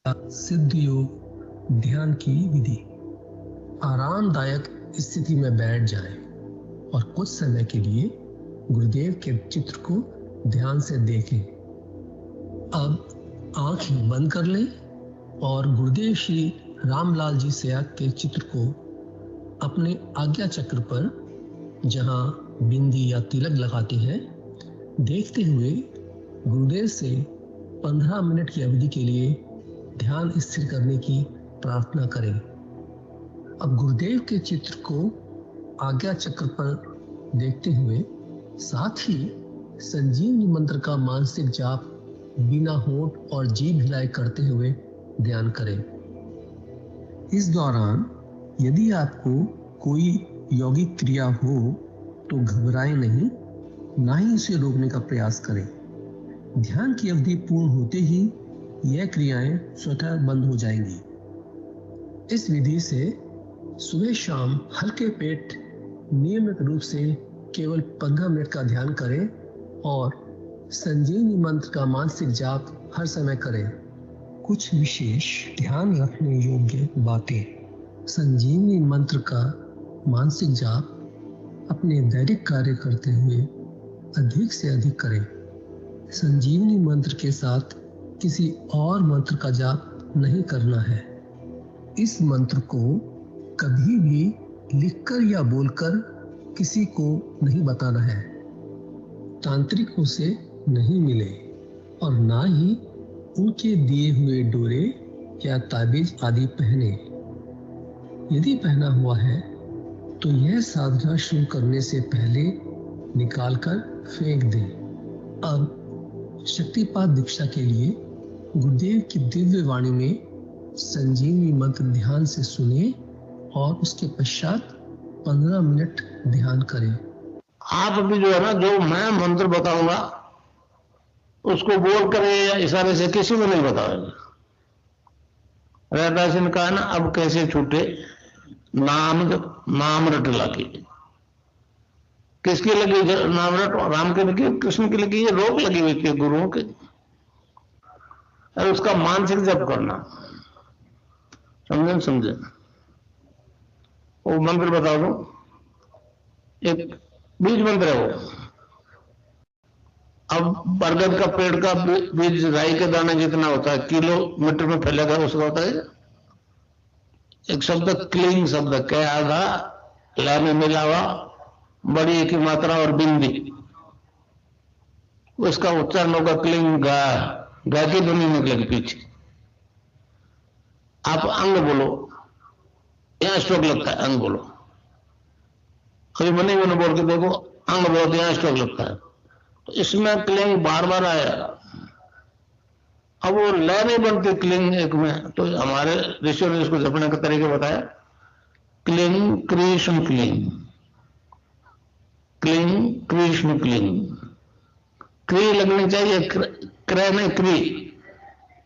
सिद्ध योग ध्यान की विधि। आरामदायक स्थिति में बैठ जाएं और कुछ समय के लिए गुरुदेव के चित्र को ध्यान से देखें। अब आंख बंद कर लें और गुरुदेव श्री रामलाल जी सयाग के चित्र को अपने आज्ञा चक्र पर, जहां बिंदी या तिलक लगाते हैं, देखते हुए गुरुदेव से 15 मिनट की अवधि के लिए ध्यान स्थिर करने की प्रार्थना करें। अब गुरुदेव के चित्र को आज्ञा चक्र पर देखते हुए साथ ही संजीवनी मंत्र का मानसिक जाप बिना होंठ और जीभ हिलाए करते हुए ध्यान करें। इस दौरान यदि आपको कोई यौगिक क्रिया हो तो घबराएं नहीं, ना ही इसे रोकने का प्रयास करें। ध्यान की अवधि पूर्ण होते ही यह क्रियाएं स्वतः बंद हो जाएंगी। इस विधि से सुबह शाम हल्के पेट नियमित रूप से केवल 15 मिनट का ध्यान करें और संजीवनी मंत्र का मानसिक जाप हर समय करें। कुछ विशेष ध्यान रखने योग्य बातें। संजीवनी मंत्र का मानसिक जाप अपने दैनिक कार्य करते हुए अधिक से अधिक करें। संजीवनी मंत्र के साथ किसी और मंत्र का जाप नहीं करना है। इस मंत्र को कभी भी लिखकर या बोलकर किसी को नहीं बताना है। तांत्रिकों से नहीं मिले और ना ही उनके दिए हुए डोरे या ताबीज आदि पहने। यदि पहना हुआ है तो यह साधना शुरू करने से पहले निकालकर फेंक दें। अब शक्तिपात दीक्षा के लिए गुरुदेव की दिव्य वाणी में संजीवनी मंत्र ध्यान से सुने और उसके पश्चात 15 मिनट ध्यान करें। आप अभी जो है ना, जो मैं मंत्र बताऊंगा उसको बोल कर या इशारे से किसी को नहीं बताओगे। रैदास ने कहा ना, अब कैसे छूटे नाम रट लगी। किसकी लगी नाम रट? राम की लगी, कृष्ण की लगी, ये रोक लगी हुई थी गुरुओं के। और उसका मानसिक जप करना, समझे? वो मंत्र बता दो, एक बीज मंत्र है वो। अब बरगद का पेड़ का बीज राई के दाने जितना होता है, किलोमीटर में फैलेगा, उसका होता है। एक शब्द क्लीन शब्द क्या आधा ला में मिला हुआ, बड़ी एक मात्रा और बिंदी, उसका उच्चारण होगा क्लीन गा की ध्वनि निकलेगी पीछे। आप अंग बोलो, यहां स्ट्रोक लगता है, अंग बोलो। कभी मनी मैंने बोल के देखो, अंग बोलो तो यहां स्ट्रोक लगता है। तो इसमें क्लिंग बार बार आएगा। अब वो लय नहीं बनती क्लिंग एक में, तो हमारे ऋषियों ने इसको जपने का तरीके बताया। Cling Krishna cling, cling Krishna cling. क्री लगनी चाहिए, क्रय नहीं क्री।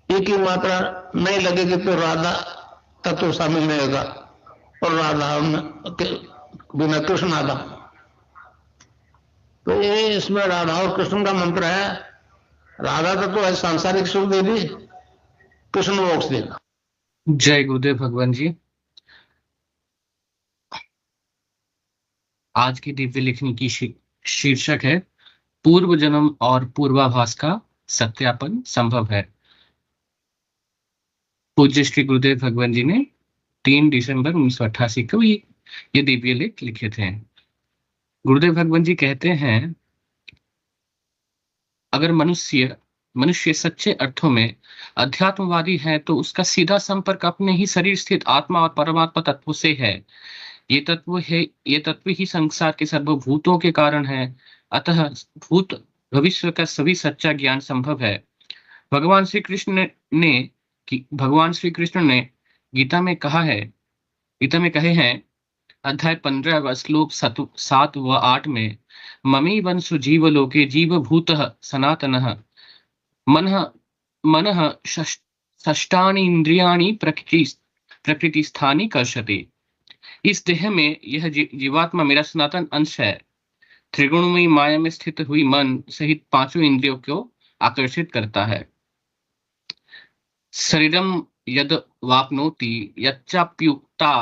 एक ही मात्रा नहीं लगेगी तो राधा तत्व शामिल नहीं होगा, और राधा बिना कृष्ण आधा। तो ये इसमें राधा और कृष्ण का मंत्र है। राधा तत्व है सांसारिक सुख देगी, कृष्ण मोक्ष देगा। जय गुरुदेव भगवान जी। आज की दिव्य लिखनी की शीर्षक है पूर्व जन्म और पूर्वाभास का सत्यापन संभव है। पूज्य श्री गुरुदेव भगवान जी ने 3 दिसंबर 1988 को ये दिव्य लेख लिखे थे। गुरुदेव भगवान जी कहते हैं, अगर मनुष्य सच्चे अर्थों में अध्यात्मवादी है तो उसका सीधा संपर्क अपने ही शरीर स्थित आत्मा और परमात्मा तत्व से है। ये तत्व ही संसार के सर्वभूतों के कारण है। अतः भूत भविष्य का सभी सच्चा ज्ञान संभव है। भगवान श्री कृष्ण ने गीता में कहे हैं, अध्याय 15 श्लोक 7 व 8 में, ममी वंशु जीवलोके जीवभूतः सनातनः मनः षष्ठानि इंद्रियाणि प्रकृतिस्थानि कर्षति। इस देह में यह जीवात्मा मेरा सनातन अंश है। त्रिगुणमयी माया में स्थित हुई मन सहित 5 इंद्रियों को आकर्षित करता है। शरीरम यद वाप्नोति यच्चाप्युक्ता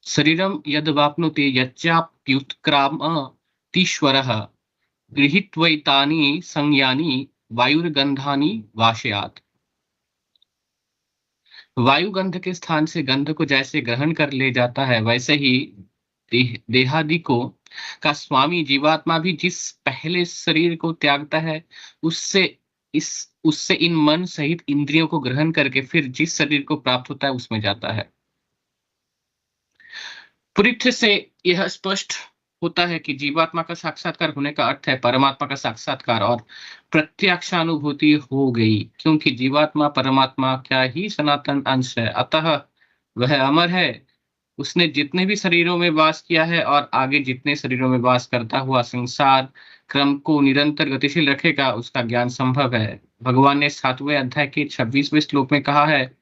शरीरम यद वाप्नोति यच्चाप्युत्क्रामतीश्वरः गृहीत्वैतानि संज्ञानि वायुर्गंधानि वाशयात्। वायु गंध के स्थान से गंध को जैसे ग्रहण कर ले जाता है, वैसे ही देहादि को का स्वामी जीवात्मा भी जिस पहले शरीर को त्यागता है, उससे इन मन सहित इंद्रियों को ग्रहण करके फिर जिस शरीर को प्राप्त होता है उसमें जाता है। पूरी तरह से यह स्पष्ट होता है कि जीवात्मा का साक्षात्कार होने का अर्थ है परमात्मा का साक्षात्कार और प्रत्यक्षानुभूति हो गई, क्योंकि जीवात्मा परमात्मा का ही सनातन अंश है, अतः वह अमर है। उसने जितने भी शरीरों में वास किया है और आगे जितने शरीरों में वास करता हुआ संसार क्रम को निरंतर गतिशील रखेगा, उसका ज्ञान संभव है। भगवान ने 7वें अध्याय के 26वें श्लोक में कहा है,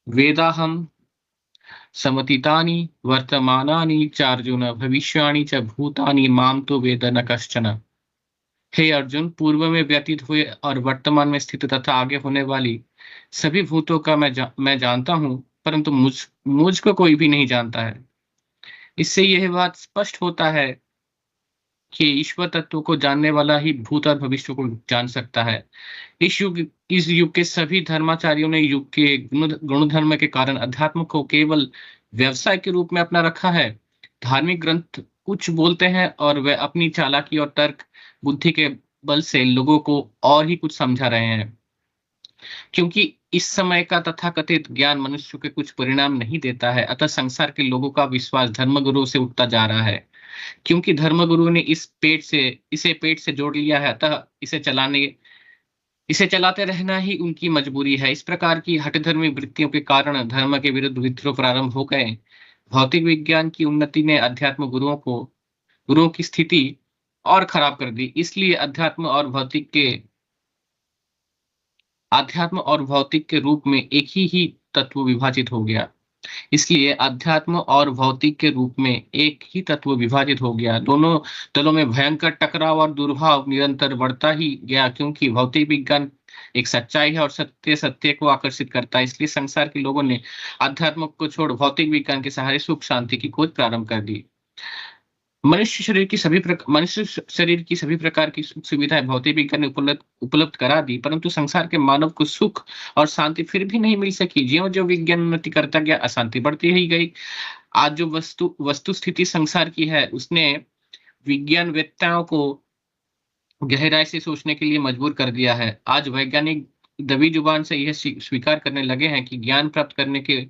वेदाहम समतीतानि वर्तमानानि चार्जुन भविष्याणि च भूतानि माम तो वेद न कश्चन। हे अर्जुन, पूर्व में व्यतीत हुए और वर्तमान में स्थित तथा आगे होने वाली सभी भूतों का मैं जानता हूं, परंतु मुझको कोई भी नहीं जानता है। इससे यह बात स्पष्ट होता है कि ईश्वर तत्व को जानने वाला ही भूत और भविष्य को जान सकता है। इस युग के सभी धर्माचार्यों ने युग के गुण धर्म के कारण अध्यात्म को केवल व्यवसाय के रूप में अपना रखा है। धार्मिक ग्रंथ कुछ बोलते हैं और वे अपनी चालाकी और तर्क बुद्धि के बल से लोगों को और ही कुछ समझा रहे हैं, क्योंकि इस समय का तथाकथित ज्ञान मनुष्य के कुछ परिणाम नहीं देता है। अतः संसार के लोगों का विश्वास धर्मगुरु से उठता जा रहा है, क्योंकि धर्मगुरु ने इसे पेट से जोड़ लिया है, अतः इसे चलाते रहना ही उनकी मजबूरी है। इस प्रकार की हठधर्मी वृत्तियों के कारण धर्म के विरुद्ध विद्रोह प्रारंभ हो गए। भौतिक विज्ञान की उन्नति ने अध्यात्म गुरुओं की स्थिति और खराब कर दी। इसलिए अध्यात्म और भौतिक के रूप में एक ही तत्व विभाजित हो गया। इसलिए अध्यात्म और भौतिक के रूप में एक ही तत्व विभाजित हो गया। दोनों दलों में भयंकर टकराव और दुर्भाव निरंतर बढ़ता ही गया, क्योंकि भौतिक विज्ञान एक सच्चाई है और सत्य को आकर्षित करता है। इसलिए संसार के लोगों ने अध्यात्म को छोड़ भौतिक विज्ञान के सहारे सुख शांति की खोज प्रारंभ कर दी। मनुष्य शरीर की सभी प्रकार की सुख सुविधाएं भौतिक विज्ञान ने उपलब्ध करा दी, परंतु संसार के मानव को सुख और शांति फिर भी नहीं मिल सकी। ज्यों विज्ञान उन्नति करता गया, अशांति बढ़ती ही गई। आज जो वस्तु स्थिति संसार की है, उसने विज्ञानवेत्ताओं को गहराई से सोचने के लिए मजबूर कर दिया है। आज वैज्ञानिक दबी जुबान से यह स्वीकार करने लगे हैं कि ज्ञान प्राप्त करने के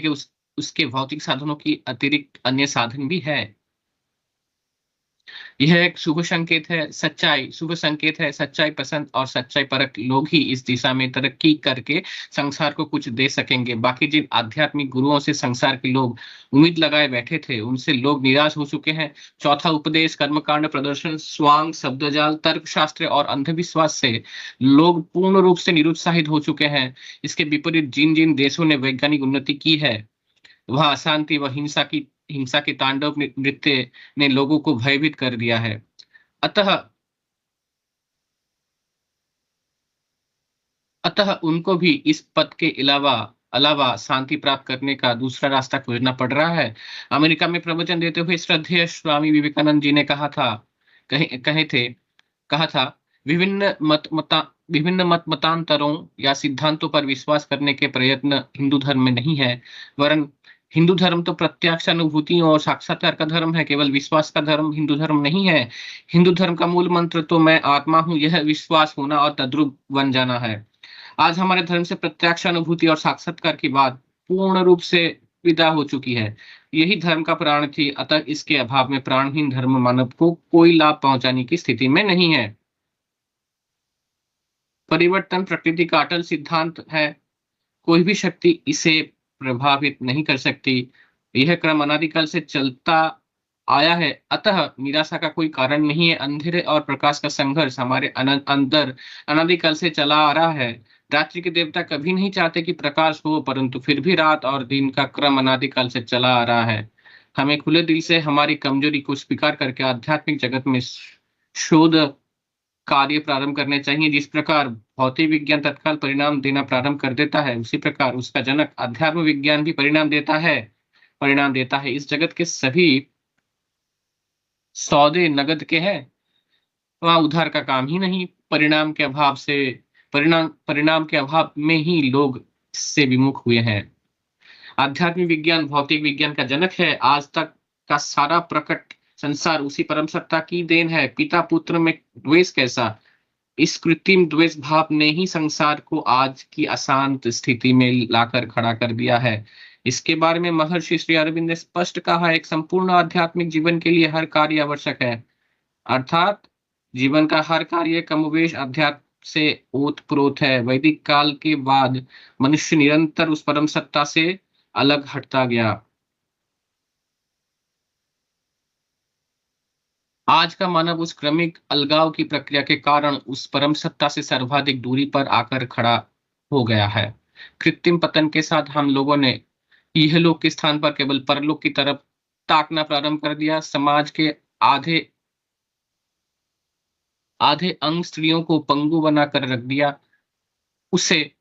उसके भौतिक साधनों की अतिरिक्त अन्य साधन भी है। यह एक शुभ संकेत है। सच्चाई पसंद और सच्चाई परक लोग ही इस दिशा में तरक्की करके संसार को कुछ दे सकेंगे। बाकी जिन आध्यात्मिक गुरुओं से संसार के लोग उम्मीद लगाए बैठे थे, उनसे लोग निराश हो चुके हैं। चौथा उपदेश, कर्मकांड, प्रदर्शन, स्वांग, शब्दजाल, तर्कशास्त्र और अंधविश्वास से लोग पूर्ण रूप से निरुत्साहित हो चुके हैं। इसके विपरीत जिन देशों ने वैज्ञानिक उन्नति की है, वहां अशांति व हिंसा की तांडव नृत्य ने लोगों को भयभीत कर दिया है। अतः उनको भी इस पद के अलावा शांति प्राप्त करने का दूसरा रास्ता खोजना पड़ रहा है। अमेरिका में प्रवचन देते हुए श्रद्धेय स्वामी विवेकानंद जी ने कहा था, विभिन्न मतांतरों या सिद्धांतों पर विश्वास करने के प्रयत्न हिंदू धर्म में नहीं है, वरन हिंदू धर्म तो प्रत्यक्ष अनुभूतियों और साक्षात्कार का धर्म है। केवल विश्वास का धर्म हिंदू धर्म नहीं है। हिंदू धर्म का मूल मंत्र तो मैं आत्मा हूं, यह विश्वास होना और तद्रूप बन जाना है। आज हमारे धर्म से प्रत्यक्ष अनुभूति और साक्षात्कार की बात पूर्ण रूप से विदा हो चुकी है। यही धर्म का प्राण थी, अतः इसके अभाव में प्राणहीन धर्म मानव को कोई लाभ पहुंचाने की स्थिति में नहीं है। परिवर्तन प्रकृति का अटल सिद्धांत है, कोई भी शक्ति इसे प्रभावित नहीं कर सकती। यह क्रम अनादिकाल से चलता आया है, अतः निराशा का कोई कारण नहीं है। अंधेरे और प्रकाश का संघर्ष हमारे अंदर अनादिकाल से चला आ रहा है। रात्रि के देवता कभी नहीं चाहते कि प्रकाश हो, परंतु फिर भी रात और दिन का क्रम अनादिकाल से चला आ रहा है। हमें खुले दिल से हमारी कमजोरी को स्वीकार करके आध्यात्मिक जगत में शोध कार्य प्रारंभ करने चाहिए। जिस प्रकार भौतिक विज्ञान तत्काल परिणाम देना प्रारंभ कर देता है, उसी प्रकार उसका जनक अध्यात्म विज्ञान भी परिणाम देता है। इस जगत के सभी सौदे नगद के हैं, वहां उधार का काम ही नहीं। परिणाम के अभाव में ही लोग इससे विमुख हुए हैं। आध्यात्मिक विज्ञान भौतिक विज्ञान का जनक है। आज तक का सारा प्रकट संसार उसी परम सत्ता की देन है। पिता पुत्र में द्वेष कैसा? इस कृत्रिम द्वेष भाव ने ही संसार को आज की अशांत स्थिति में लाकर खड़ा कर दिया है। इसके बारे में महर्षि श्री अरविंद ने स्पष्ट कहा, एक संपूर्ण आध्यात्मिक जीवन के लिए हर कार्य आवश्यक है। अर्थात जीवन का हर कार्य कमोवेश अध्यात्म से ओतप्रोत है। वैदिक काल के बाद मनुष्य निरंतर उस परम सत्ता से अलग हटता गया। आज का मानव उस क्रमिक अलगाव की प्रक्रिया के कारण उस परम सत्ता से सर्वाधिक दूरी पर आकर खड़ा हो गया है। कृत्रिम पतन के साथ हम लोगों ने इहलोक के स्थान पर केवल परलोक की तरफ ताकना प्रारंभ कर दिया। समाज के आधे अंग स्त्रियों को पंगु बनाकर रख दिया। उसे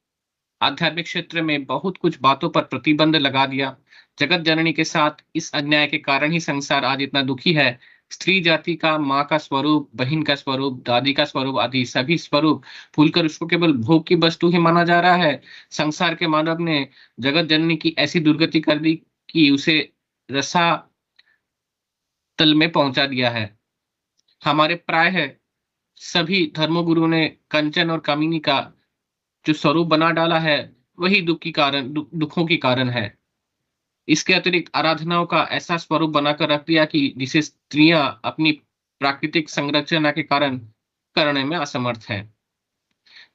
आध्यात्मिक क्षेत्र में बहुत कुछ बातों पर प्रतिबंध लगा दिया। जगत जननी के साथ इस अन्याय के कारण ही संसार आज इतना दुखी है। स्त्री जाति का माँ का स्वरूप, बहन का स्वरूप, दादी का स्वरूप आदि सभी स्वरूप भूलकर उसको केवल भोग की वस्तु ही माना जा रहा है। संसार के मानव ने जगत जननी की ऐसी दुर्गति कर दी कि उसे रसा तल में पहुंचा दिया है। हमारे प्राय सभी धर्मगुरु ने कंचन और कामिनी का जो स्वरूप बना डाला है, वही दुखों की कारण है। इसके अतिरिक्त आराधनाओं का ऐसा स्वरूप बनाकर रख दिया कि जिसे स्त्रियां अपनी प्राकृतिक संरचना के कारण करने में असमर्थ है।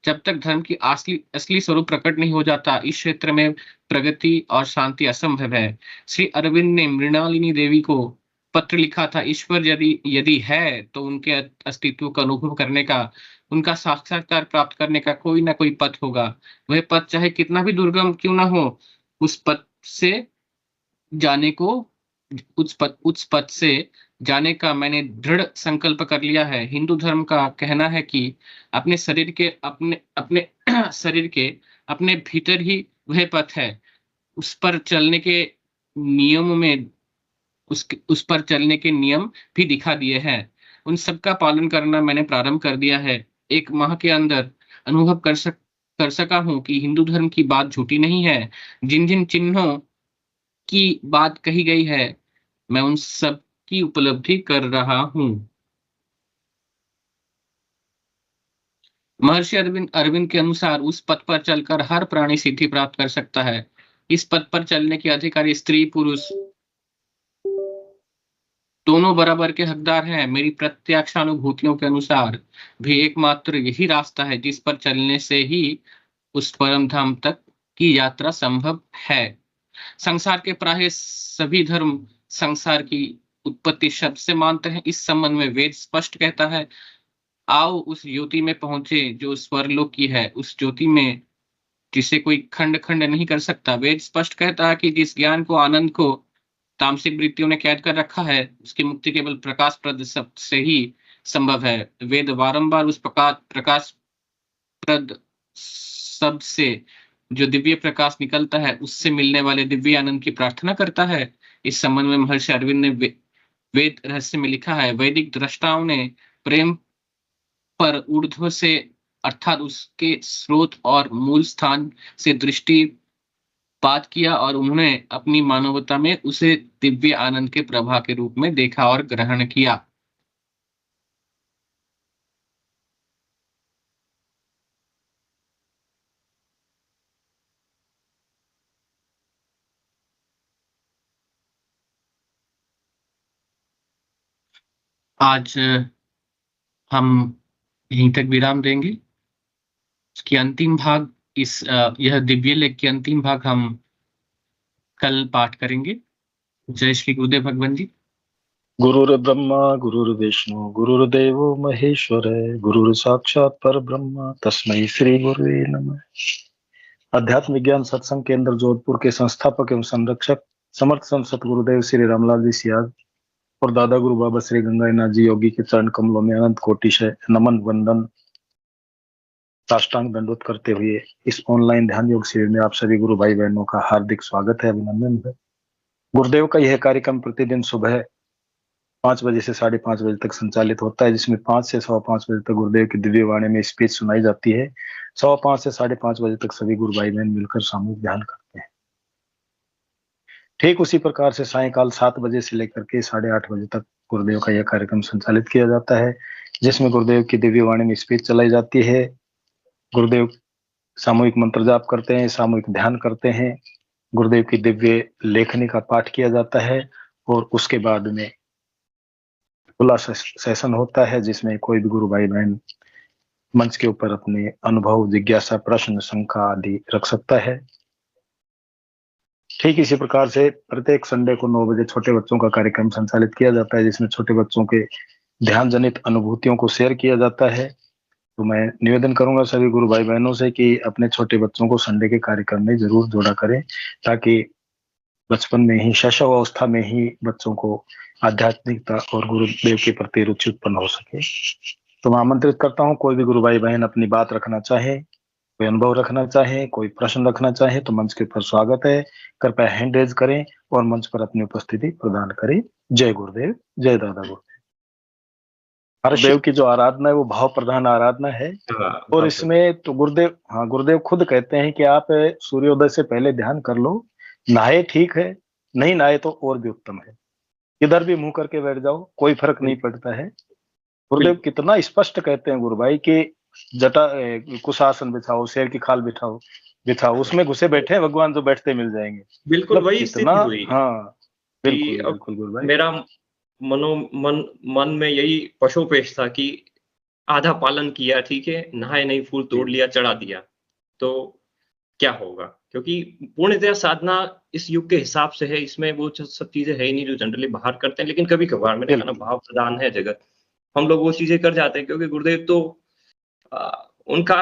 जब तक धर्म की असली स्वरूप प्रकट नहीं हो जाता, इस क्षेत्र में प्रगति और शांति असंभव है। श्री अरविंद ने मृणालिनी देवी को पत्र लिखा था, ईश्वर यदि है तो उनके अस्तित्व का अनुभव करने का, उनका साक्षात्कार प्राप्त करने का कोई ना कोई पथ होगा। वह पथ चाहे कितना भी दुर्गम क्यों ना हो, उस पथ से जाने का मैंने दृढ़ संकल्प कर लिया है। हिंदू धर्म का कहना है कि अपने शरीर के अपने भीतर ही वह पथ है। उस पर चलने के नियम भी दिखा दिए हैं। उन सब का पालन करना मैंने प्रारंभ कर दिया है। 1 माह के अंदर अनुभव कर सका हूं कि हिंदू धर्म की बात झूठी नहीं है। जिन जिन चिन्हों की बात कही गई है, मैं उन सब की उपलब्धि कर रहा हूं। महर्षि अरविंद के अनुसार उस पथ पर चलकर हर प्राणी सिद्धि प्राप्त कर सकता है। इस पथ पर चलने के अधिकारी स्त्री पुरुष दोनों बराबर के हकदार हैं। मेरी प्रत्यक्षानुभूतियों के अनुसार भी एकमात्र यही रास्ता है जिस पर चलने से ही उस परम धाम तक की यात्रा संभव है। संसार के प्राय सभी धर्म संसार की उत्पत्ति शब्द से मानते हैं। इस संबंध में वेद स्पष्ट कहता है, आओ उस ज्योति में पहुंचे जो स्वर्लोक की है, उस ज्योति में जिसे कोई खंड नहीं कर सकता। वेद स्पष्ट कहता है कि जिस ज्ञान को, आनंद को तामसिक वृत्तियों ने कैद कर रखा है, उसकी मुक्ति केवल प्रकाश प्रद शब्द से ही संभव है। वेद बारंबार उस प्रकाश प्रद शब्द से जो दिव्य प्रकाश निकलता है, उससे मिलने वाले दिव्य आनंद की प्रार्थना करता है। इस संबंध में महर्षि अरविंद ने वेद रहस्य में लिखा है, वैदिक दृष्टाओं ने प्रेम पर ऊर्ध्व से अर्थात उसके स्रोत और मूल स्थान से दृष्टिपात किया और उन्होंने अपनी मानवता में उसे दिव्य आनंद के प्रवाह के रूप में देखा और ग्रहण किया। आज हम यहीं तक विराम देंगे। इसकी अंतिम भाग यह दिव्य लेख की अंतिम भाग हम कल पाठ करेंगे। जय श्री गुरुदेव भगवान जी। गुरुर् ब्रह्मा गुरुर्विष्णु गुरुर्देवो महेश्वर गुरुर् साक्षात पर ब्रह्म तस्मै श्री गुरुवे नमः। अध्यात्म विज्ञान सत्संग केंद्र जोधपुर के संस्थापक एवं संरक्षक समर्थ संत सतगुरुदेव श्री रामलाल जी सियाग और दादा गुरु बाबा श्री गंगानाथ जी योगी के चरण कमलों में अनंत कोटि से नमन वंदन साष्टांग दंडवत करते हुए इस ऑनलाइन ध्यान योग शिविर में आप सभी गुरु भाई बहनों का हार्दिक स्वागत है, अभिनंदन है। गुरुदेव का यह कार्यक्रम प्रतिदिन सुबह 5 बजे से 5:30 बजे तक संचालित होता है, जिसमें 5 से 5:15 बजे तक गुरुदेव की दिव्य वाणी में स्पीच सुनाई जाती है। 5:15 से 5:30 बजे तक सभी गुरु भाई बहन मिलकर सामूहिक ध्यान करते हैं। ठीक उसी प्रकार से सायकाल 7 बजे से लेकर के 8:30 बजे तक गुरुदेव का यह कार्यक्रम संचालित किया जाता है, जिसमें गुरुदेव की दिव्य वाणी में स्पीच चलाई जाती है। गुरुदेव सामूहिक मंत्र जाप करते हैं, सामूहिक ध्यान करते हैं, गुरुदेव की दिव्य लेखनी का पाठ किया जाता है और उसके बाद में खुला सेशन होता है, जिसमें कोई भी गुरु भाई बहन मंच के ऊपर अपने अनुभव, जिज्ञासा, प्रश्न, शंका आदि रख सकता है। ठीक इसी प्रकार से प्रत्येक संडे को 9 बजे छोटे बच्चों का कार्यक्रम संचालित किया जाता है, जिसमें छोटे बच्चों के ध्यान जनित अनुभूतियों को शेयर किया जाता है। तो मैं निवेदन करूंगा सभी गुरु भाई बहनों से कि अपने छोटे बच्चों को संडे के कार्यक्रम में जरूर जोड़ा करें, ताकि बचपन में ही, शैशव अवस्था में ही बच्चों को आध्यात्मिकता और गुरुदेव के प्रति रुचि उत्पन्न हो सके। तो मैं आमंत्रित करता हूँ, कोई भी गुरु भाई बहन अपनी बात रखना चाहे, कोई अनुभव रखना चाहे, कोई प्रश्न रखना चाहे तो मंच के ऊपर स्वागत है। कृपया हैंड रेज करें और मंच पर अपनी उपस्थिति प्रदान करें। जय गुरुदेव, जय दादा गुरुदेव। गुरुदेव की जो आराधना है वो भाव प्रधान आराधना है। और इसमें तो गुरुदेव खुद कहते हैं कि आप सूर्योदय से पहले ध्यान कर लो, नहाए ठीक है, नहीं नहाए तो और भी उत्तम है, इधर भी मुंह करके बैठ जाओ, कोई फर्क नहीं पड़ता है। गुरुदेव कितना स्पष्ट कहते हैं गुरु भाई कि जटा कुशासन बिछाओ, शेर की खाल बिछाओ, उसमें घुसे बैठे हैं भगवान, जो बैठते मिल जाएंगे। बिल्कुल वही स्थिति हुई। हाँ बिल्कुल गुरु भाई। मेरा मन में यही पशुपेश था कि आधा पालन किया, ठीक है, नहाए नहीं, फूल तोड़ लिया, चढ़ा दिया, तो क्या होगा? क्योंकि पूर्णतया साधना इस युग के हिसाब से है, इसमें वो सब चीजें है ही नहीं जो जनरली बाहर करते हैं। लेकिन कभी कभार मैंने कहा ना, भाव प्रदान है जगत, हम लोग वो चीजें कर जाते हैं। क्योंकि गुरुदेव तो उनका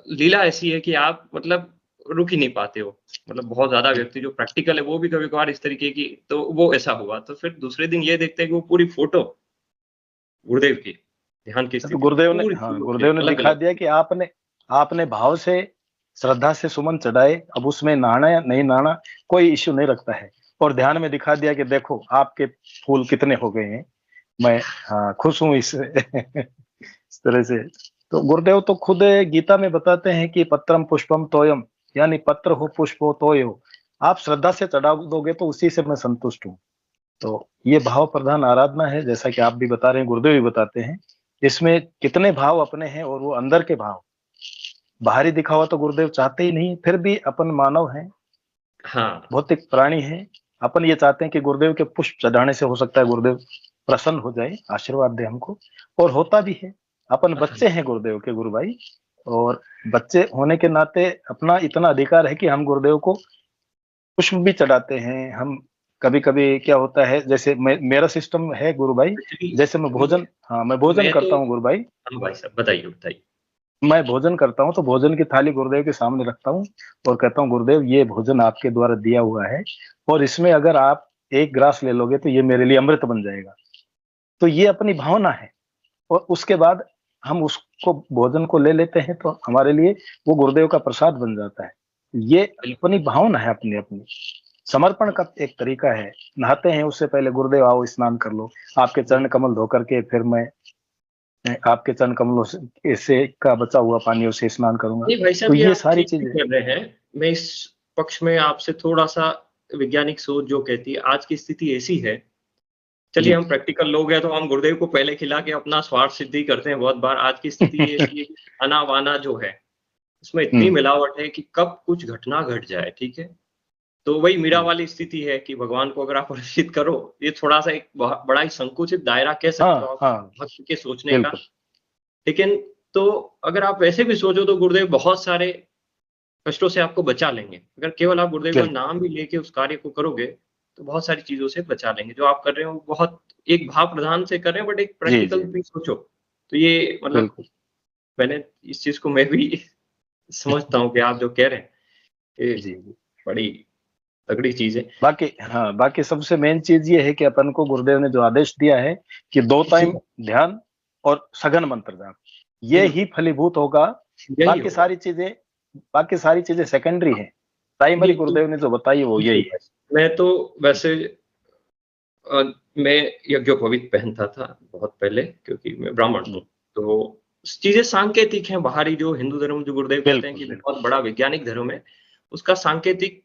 लीला ऐसी है कि आप मतलब रुक ही नहीं पाते हो। मतलब बहुत ज्यादा व्यक्ति जो प्रैक्टिकल है वो भी कभी कभार इस तरीके की, तो वो ऐसा हुआ। तो फिर दूसरे दिन ये देखते हैं कि वो पूरी फोटो गुरुदेव की ध्यान की स्थिति, गुरुदेव ने दिखा दिया कि आपने भाव से, श्रद्धा से सुमन चढ़ाए, अब उसमें नहाना या नहीं नहाना कोई इश्यू नहीं रखता है। और ध्यान में दिखा दिया कि देखो आपके फूल कितने हो गए हैं, मैं खुश हूं इस तरह से। तो गुरुदेव तो खुद गीता में बताते हैं कि पत्रम पुष्पम तोयम, यानी पत्र हो, पुष्प हो, तोय हो, आप श्रद्धा से चढ़ा दोगे तो उसी से मैं संतुष्ट हूँ। तो ये भाव प्रधान आराधना है, जैसा कि आप भी बता रहे हैं, गुरुदेव भी बताते हैं। इसमें कितने भाव अपने हैं और वो अंदर के भाव, बाहरी दिखावा तो गुरुदेव चाहते ही नहीं। फिर भी अपन मानव हैं, भौतिक प्राणी हैं, अपन ये चाहते हैं कि गुरुदेव के पुष्प चढ़ाने से हो सकता है गुरुदेव प्रसन्न हो जाए, आशीर्वाद दे हमको, और होता भी है। अपन बच्चे हैं गुरुदेव के गुरु भाई, और बच्चे होने के नाते अपना इतना अधिकार है कि हम गुरुदेव को पुष्प भी चढ़ाते हैं। हम कभी कभी क्या होता है, जैसे मेरा सिस्टम है गुरु भाई, जैसे मैं भोजन करता हूँ गुरु भाई। भाई साहब बताइए। मैं भोजन करता हूँ तो भोजन की थाली गुरुदेव के सामने रखता हूँ और कहता हूँ, गुरुदेव ये भोजन आपके द्वारा दिया हुआ है, और इसमें अगर आप एक ग्रास ले लोगे तो ये मेरे लिए अमृत बन जाएगा। तो ये अपनी भावना है, और उसके बाद हम उसको भोजन को ले लेते हैं तो हमारे लिए वो गुरुदेव का प्रसाद बन जाता है। ये अपनी भावना है, अपनी समर्पण का एक तरीका है। नहाते हैं उससे पहले गुरुदेव आओ स्नान कर लो, आपके चरण कमल धो करके फिर मैं आपके चरण कमलों से का बचा हुआ पानी से स्नान करूंगा। नहीं भाई साहब, तो ये सारी चीजें कर रहे हैं। मैं इस पक्ष में आपसे थोड़ा सा, वैज्ञानिक सोच जो कहती है आज की स्थिति ऐसी है, चलिए हम प्रैक्टिकल लोग हैं तो हम गुरुदेव को पहले खिला के अपना स्वार्थ सिद्धि करते हैं बहुत बार। आज की स्थिति ऐसी है कि खाना वाना जो है उसमें इतनी मिलावट है कि कब कुछ घटना घट जाए, ठीक है। तो वही मीरा वाली स्थिति है कि भगवान को अगर आप परिचित करो, ये थोड़ा सा एक बड़ा ही संकुचित दायरा कह सकते हो भक्त के सोचने का। लेकिन तो अगर आप वैसे भी सोचो तो गुरुदेव बहुत सारे कष्टों से आपको बचा लेंगे। अगर केवल आप गुरुदेव का नाम भी लेके उस कार्य को करोगे तो बहुत सारी चीजों से बचा लेंगे। जो आप कर रहे हो बहुत एक भाव प्रधान से कर रहे हैं, बट एक प्रैक्टिकल भी सोचो तो ये मतलब मैंने इस चीज को मैं भी समझता हूँ कि आप जो कह रहे हैं बड़ी तगड़ी चीज है। बाकी सबसे मेन चीज ये है कि अपन को गुरुदेव ने जो आदेश दिया है कि 2 टाइम ध्यान और सघन मंत्र जाप, ये ही फलीभूत होगा। बाकी सारी चीजें सेकेंडरी है। प्राइमरी गुरुदेव ने जो बताई वो यही है। मैं तो वैसे मैं यज्ञोपवीत पहनता था बहुत पहले, क्योंकि मैं ब्राह्मण हूँ, तो चीजें सांकेतिक हैं। बाहरी जो हिंदू धर्म जो गुरुदेव कहते हैं कि बहुत बड़ा वैज्ञानिक धर्म है, उसका सांकेतिक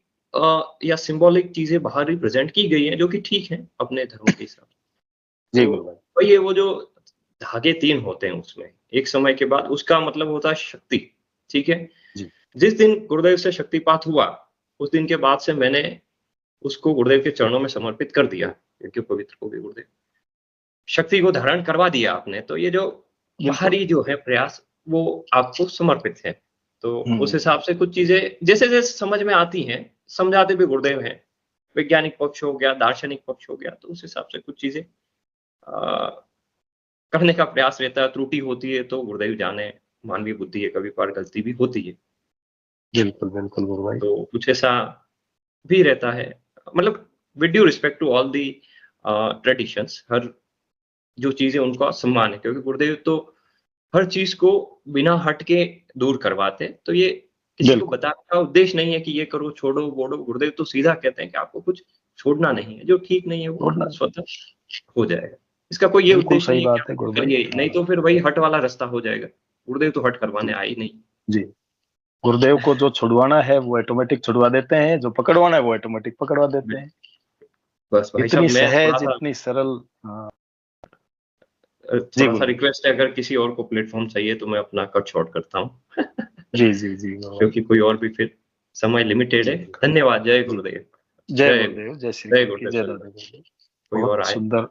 या सिंबॉलिक चीजें बाहर रिप्रेजेंट की गई हैं, जो कि ठीक है अपने धर्म के हिसाब से। तो ये वो जो धागे 3 होते हैं उसमें, एक समय के बाद उसका मतलब होता है शक्ति, ठीक है। जिस दिन गुरुदेव से शक्तिपात हुआ, उस दिन के बाद से मैंने उसको गुरुदेव के चरणों में समर्पित कर दिया, क्योंकि पवित्र को भी गुरुदेव शक्ति को धारण करवा दिया आपने। तो ये जो बाहरी जो है प्रयास, वो आपको समर्पित है। तो उस हिसाब से कुछ चीजें जैसे जैसे समझ में आती हैं, समझाते भी गुरुदेव हैं। वैज्ञानिक पक्ष हो गया, दार्शनिक पक्ष हो गया, तो उस हिसाब से कुछ चीजें करने का प्रयास रहता है। त्रुटि होती है तो गुरुदेव जाने, मानवीय बुद्धि है, कभी कभार गलती भी होती है। बिल्कुल बिल्कुल गुरु भाई। तो कुछ ऐसा भी रहता है, मतलब with due respect to all the traditions, हर जो चीजें उनका सम्मान है, क्योंकि गुरुदेव तो हर चीज को बिना हट के दूर करवाते। तो ये किसी को बताने का उद्देश्य नहीं है कि ये करो, छोड़ो, बोलो। गुरुदेव तो सीधा कहते हैं कि आपको कुछ छोड़ना नहीं है, जो ठीक नहीं है वो स्वतः हो जाएगा। इसका कोई ये उद्देश्य नहीं है, नहीं तो फिर वही हट वाला रास्ता हो जाएगा। गुरुदेव तो हट करवाने आए नहीं। जी, गुरुदेव को जो छुड़वाना है वो ऑटोमेटिक छुड़वा देते हैं, जो पकड़वाना है वो ऑटोमेटिक पकड़वा देते हैं। बस भाई इतनी सहज, इतनी सरल। थोड़ा सा रिक्वेस्ट है, अगर किसी और को प्लेटफॉर्म चाहिए तो मैं अपना कट शॉर्ट करता हूँ। जी जी जी, क्योंकि कोई और भी फिर समय लिमिटेड है। धन्यवाद। जय गुरुदेव। जय गुरुदेव। जय श्री गुरुदेव। जय दादा। बहुत सुंदर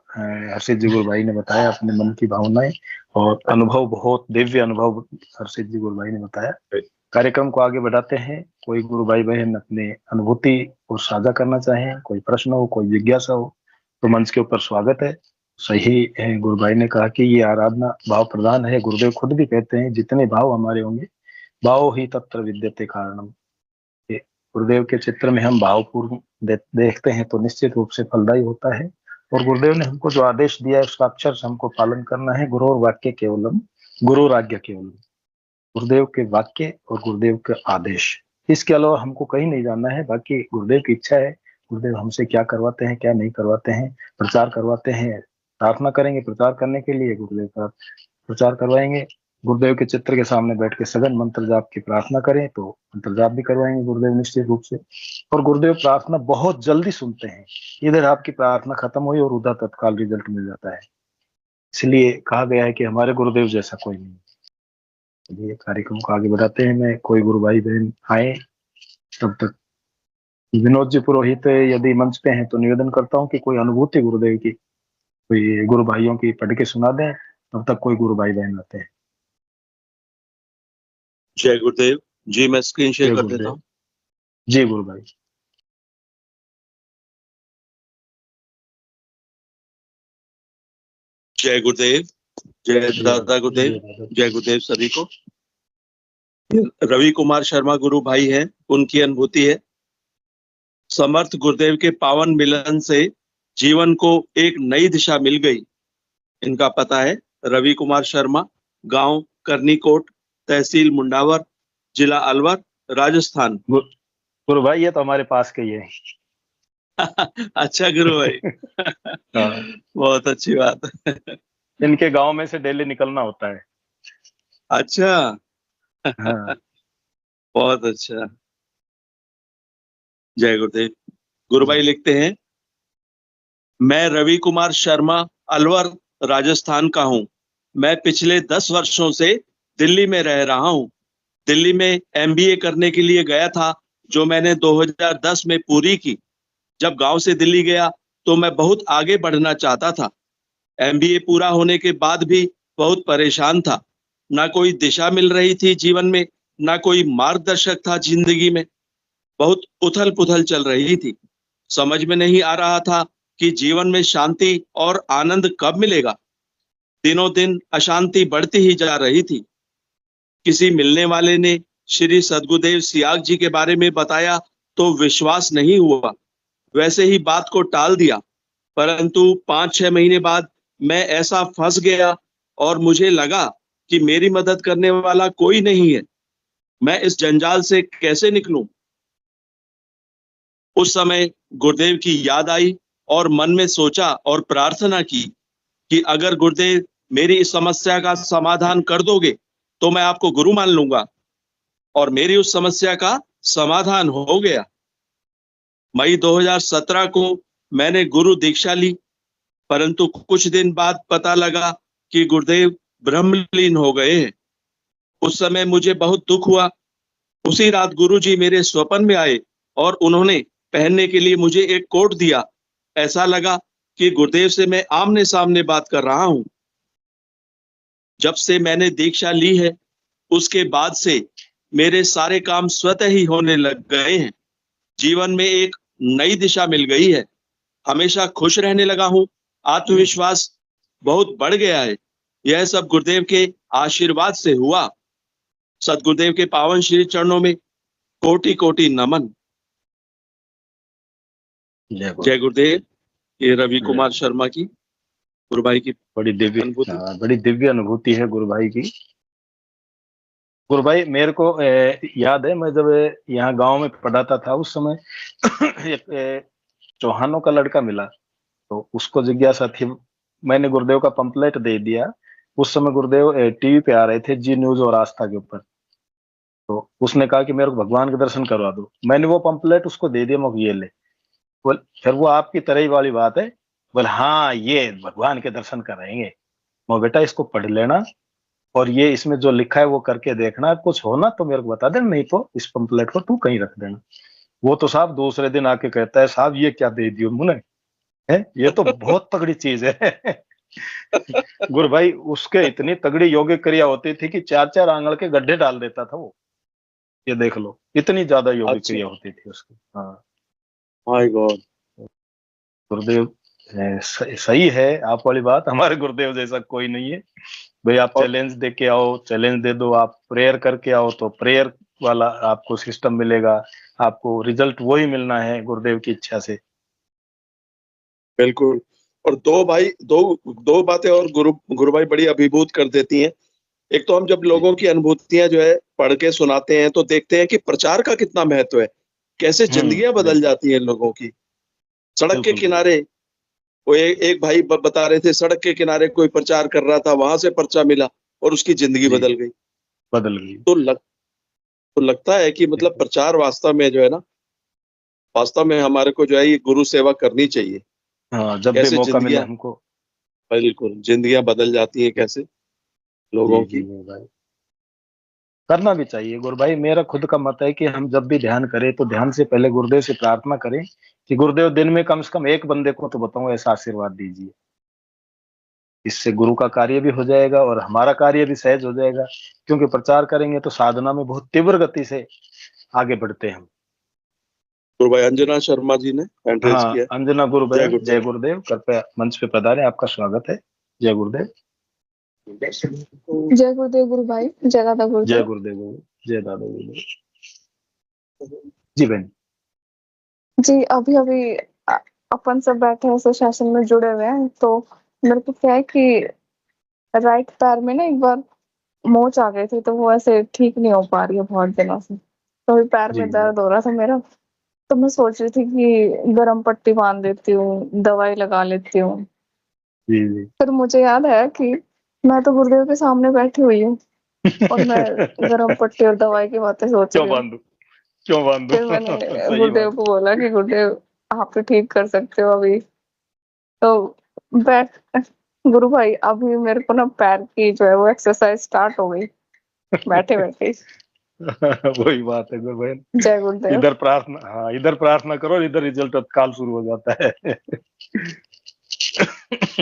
हर्षित जी गुरु भाई ने बताया अपने मन की भावनाएं और अनुभव, बहुत दिव्य अनुभव हर्षित जी गुरु भाई ने बताया। कार्यक्रम को आगे बढ़ाते हैं। कोई गुरु भाई बहन अपने अनुभूति और साझा करना चाहें, कोई प्रश्न हो, कोई जिज्ञासा हो, तो मंच के ऊपर स्वागत है। सही है, गुरु भाई ने कहा कि ये आराधना भाव प्रधान है। गुरुदेव खुद भी कहते हैं जितने भाव हमारे होंगे, भाव ही तत्र विद्यते कारणम। गुरुदेव के चित्र में हम भावपूर्ण देखते हैं तो निश्चित रूप से फलदायी होता है। और गुरुदेव ने हमको जो आदेश दिया है उसका अक्षर से हमको पालन करना है। गुरु और वाक्य केवलम, गुरु राज्य केवलम। गुरुदेव के वाक्य और गुरुदेव के आदेश, इसके अलावा हमको कहीं नहीं जाना है। बाकी गुरुदेव की इच्छा है, गुरुदेव हमसे क्या करवाते हैं, क्या नहीं करवाते हैं। प्रचार करवाते हैं, प्रार्थना करेंगे प्रचार करने के लिए, गुरुदेव का प्रचार करवाएंगे। गुरुदेव के चित्र के सामने बैठ के सघन मंत्र जाप की प्रार्थना करें तो मंत्र जाप भी करवाएंगे गुरुदेव निश्चित रूप से। और गुरुदेव प्रार्थना बहुत जल्दी सुनते हैं। इधर आपकी प्रार्थना खत्म हुई और उधर तत्काल रिजल्ट मिल जाता है। इसलिए कहा गया है कि हमारे गुरुदेव जैसा कोई नहीं। चलिए कार्यक्रम को आगे बढ़ाते हैं। मैं कोई गुरु भाई बहन आए तब तक विनोद जी पुरोहित यदि मंच पे हैं तो निवेदन करता हूँ कि कोई अनुभूति गुरुदेव की, कोई गुरु भाइयों की पढ़ के सुना दें। तब तक कोई गुरु भाई बहन आते हैं। जय गुरुदेव जी। मैं स्क्रीन शेयर कर देता हूँ। जी गुरु भाई। जय गुरुदेव। जय दादा गुरुदेव। जय गुरुदेव सभी को। रवि कुमार शर्मा गुरु भाई हैं, उनकी अनुभूति है। समर्थ गुरुदेव के पावन मिलन से जीवन को एक नई दिशा मिल गई। इनका पता है रवि कुमार शर्मा, गांव करनीकोट, तहसील मुंडावर, जिला अलवर, राजस्थान। गुरु भाई ये तो हमारे पास के ही है। अच्छा गुरु भाई। बहुत अच्छी बात। इनके गांव में से डेली निकलना होता है। अच्छा। हाँ। बहुत अच्छा। जय गुरुदेव। गुरु भाई लिखते हैं, मैं रवि कुमार शर्मा अलवर राजस्थान का हूं। मैं पिछले 10 वर्षों से दिल्ली में रह रहा हूं। दिल्ली में MBA करने के लिए गया था, जो मैंने 2010 में पूरी की। जब गांव से दिल्ली गया तो मैं बहुत आगे बढ़ना चाहता था। MBA पूरा होने के बाद भी बहुत परेशान था। ना कोई दिशा मिल रही थी जीवन में, ना कोई मार्गदर्शक था जिंदगी में। बहुत उथल पुथल चल रही थी। समझ में नहीं आ रहा था कि जीवन में शांति और आनंद कब मिलेगा। दिनों दिन अशांति बढ़ती ही जा रही थी। किसी मिलने वाले ने श्री सद्गुरुदेव सियाग जी के बारे में बताया तो विश्वास नहीं हुआ, वैसे ही बात को टाल दिया। परंतु 5-6 महीने बाद मैं ऐसा फंस गया और मुझे लगा कि मेरी मदद करने वाला कोई नहीं है। मैं इस जंजाल से कैसे निकलूं? उस समय गुरुदेव की याद आई और मन में सोचा और प्रार्थना की कि अगर गुरुदेव मेरी इस समस्या का समाधान कर दोगे तो मैं आपको गुरु मान लूंगा। और मेरी उस समस्या का समाधान हो गया। मई 2017 को मैंने गुरु दीक्षा ली, परंतु कुछ दिन बाद पता लगा कि गुरुदेव ब्रह्मलीन हो गए हैं। उस समय मुझे बहुत दुख हुआ। उसी रात गुरुजी मेरे स्वप्न में आए और उन्होंने पहनने के लिए मुझे एक कोट दिया। ऐसा लगा कि गुरुदेव से मैं आमने सामने बात कर रहा हूं। जब से मैंने दीक्षा ली है उसके बाद से मेरे सारे काम स्वतः ही होने लग गए हैं। जीवन में एक नई दिशा मिल गई है। हमेशा खुश रहने लगा हूं। आत्मविश्वास बहुत बढ़ गया है। यह सब गुरुदेव के आशीर्वाद से हुआ। सदगुरुदेव के पावन श्री चरणों में कोटि कोटि नमन। जय गुरुदेव। ये रवि कुमार शर्मा की गुरु भाई की बड़ी दिव्य अनुभूति। बड़ी दिव्य अनुभूति है गुरु भाई की। गुरु भाई मेरे को याद है, मैं जब यहाँ गांव में पढ़ाता था उस समय एक चौहानों का लड़का मिला, तो उसको जिज्ञासा थी। मैंने गुरुदेव का पंपलेट दे दिया। उस समय गुरुदेव टीवी पे आ रहे थे, जी न्यूज और आस्था के ऊपर। तो उसने कहा कि मेरे को भगवान के दर्शन करवा दो। मैंने वो पंपलेट उसको दे दिया, मैं ये ले। बोल फिर वो आपकी तरह ही वाली बात है। बोल हाँ ये भगवान के दर्शन कराएंगे। मैं बेटा इसको पढ़ लेना और ये इसमें जो लिखा है वो करके देखना, कुछ हो ना तो मेरे को बता देना, नहीं तो इस पंपलेट को तू कहीं रख देना। वो तो साहब दूसरे दिन आके कहता है साहब ये क्या दे दियो मुने, है ये तो बहुत तगड़ी चीज है। गुरु भाई उसके इतनी तगड़ी योगिक क्रिया होती थी कि 4-4 आंगल के गड्ढे डाल देता था वो। ये देख लो इतनी ज्यादा योगिक क्रिया होती थी उसकी। हाँ माय गॉड। गुरुदेव सही है आप वाली बात। हमारे गुरुदेव जैसा कोई नहीं है भाई। आप चैलेंज दे के आओ, चैलेंज दे दो, आप प्रेयर करके आओ तो प्रेयर वाला आपको सिस्टम मिलेगा। आपको रिजल्ट वही मिलना है गुरुदेव की इच्छा से। बिल्कुल। और दो बातें और गुरु भाई बड़ी अभिभूत कर देती हैं। एक तो हम जब लोगों की अनुभूतियां जो है पढ़ के सुनाते हैं तो देखते हैं कि प्रचार का कितना महत्व है, कैसे जिंदगियां बदल जाती हैं लोगों की। सड़क के किनारे वो एक भाई बता रहे थे, सड़क के किनारे कोई प्रचार कर रहा था, वहां से पर्चा मिला और उसकी जिंदगी बदल गई। तो लगता है कि मतलब प्रचार वास्तव में जो है ना, वास्तव में हमारे को जो है ये गुरु सेवा करनी चाहिए। हाँ, जब भी मौका मिले हमको। बिल्कुल जिंदगियां बदल जाती हैं कैसे लोगों की। भाई करना भी चाहिए गुरु भाई। मेरा खुद का मत है कि हम जब भी ध्यान करें तो ध्यान से पहले गुरुदेव से प्रार्थना करें कि गुरुदेव दिन में कम से कम एक बंदे को तो बताऊं ऐसा आशीर्वाद दीजिए। इससे गुरु का कार्य भी हो जाएगा और हमारा कार्य भी सहज हो जाएगा। क्योंकि प्रचार करेंगे तो साधना में बहुत तीव्र गति से आगे बढ़ते हैं हम। गुरु भाई अंजना शर्मा जी ने एड्रेस किया। अंजना गुरु भाई जय गुरुदेव, कृपया मंच पे पधारें, आपका स्वागत है। जय गुरुदेव। जय गुरुदेव गुरु भाई। जय दादा गुरुदेव। जय गुरुदेव। जय दादा गुरुदेव। जी बहन जी अभी अभी अपन सब बैठे हैं सुशासन में जुड़े हुए हैं, तो मेरे को क्या है कि राइट पैर में ना एक बार मोच आ गई थी, तो वो ऐसे ठीक नहीं हो पा रही है बहुत दिनों से। तो अभी पैर में दर्द हो रहा था मेरा, तो मैं सोच रही थी कि गरम पट्टी बांध देती हूँ, दवाई लगा लेती हूँ। फिर मुझे याद है कि मैं तो गुरुदेव के सामने बैठी हुई हूँ और मैं गरम पट्टी और दवाई की बातें सोच रही हूँ। क्यों बांधू? फिर मैंने गुरुदेव को बोला कि गुरुदेव आप तो ठीक कर सकते हो अभी। तो बैठ गुरु भाई अभी मेरे को ना पैर की जो है वो एक्सरसाइज स्टार्ट हो गई बैठे बैठे। वही बात है गुरु भाई। जय गुरुदेव। इधर प्रार्थना, हाँ इधर प्रार्थना करो, इधर रिजल्ट तत्काल शुरू हो जाता है।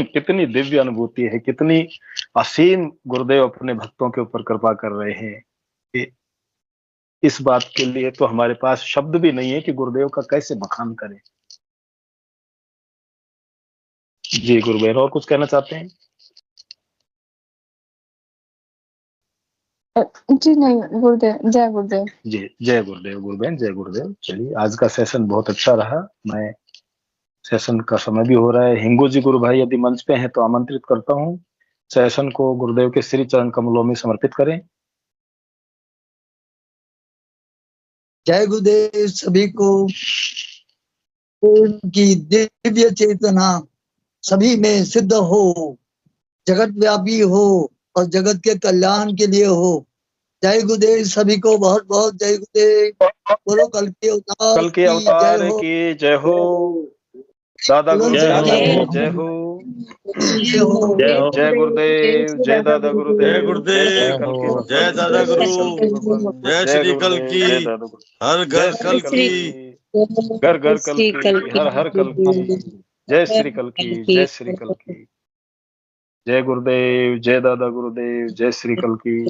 कितनी दिव्य अनुभूति है, कितनी असीम गुरुदेव अपने भक्तों के ऊपर कृपा कर रहे हैं कि इस बात के लिए तो हमारे पास शब्द भी नहीं है कि गुरुदेव का कैसे बखान करें। जी गुरुदेव और कुछ कहना चाहते हैं? जी नहीं, गुरुदेव, जय गुरुदेव। जी जय गुरुदेव गुरुबेन, जय गुरुदेव। चलिए आज का सेशन बहुत अच्छा रहा। मैं सेशन का समय भी हो रहा है। हिंगू जी गुरु भाई यदि मंच पे हैं तो आमंत्रित करता हूँ, सेशन को गुरुदेव के श्री चरण कमलों में समर्पित करें। जय गुरुदेव सभी को। की दिव्य चेतना सभी में सिद्ध हो, जगत व्यापी हो और जगत के कल्याण के लिए हो। जय गुरुदेव सभी को, बहुत बहुत जय गुरुदेव। बोलो कल के कल के अवतार की जय हो। दादा गुरुदेव की जय हो। जय गुरुदेव, जय दादा गुरुदेव, जय गुरुदेव, जय दादा गुरु, जय श्री कल की, हर घर कल की, घर घर कल की, हर हर कल की। जय श्री कल की, जय श्री कल की। जय गुरुदेव, जय दादा गुरुदेव, जय श्री कल की।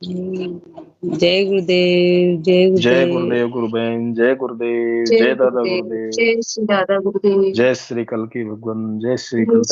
जय गुरुदेव, जय गुरुदेव गुरुबेन, जय गुरुदेव, जय दादा गुरुदेव, जय श्री दादा गुरुदेव। जय श्री कल की भगवान, जय श्री कल।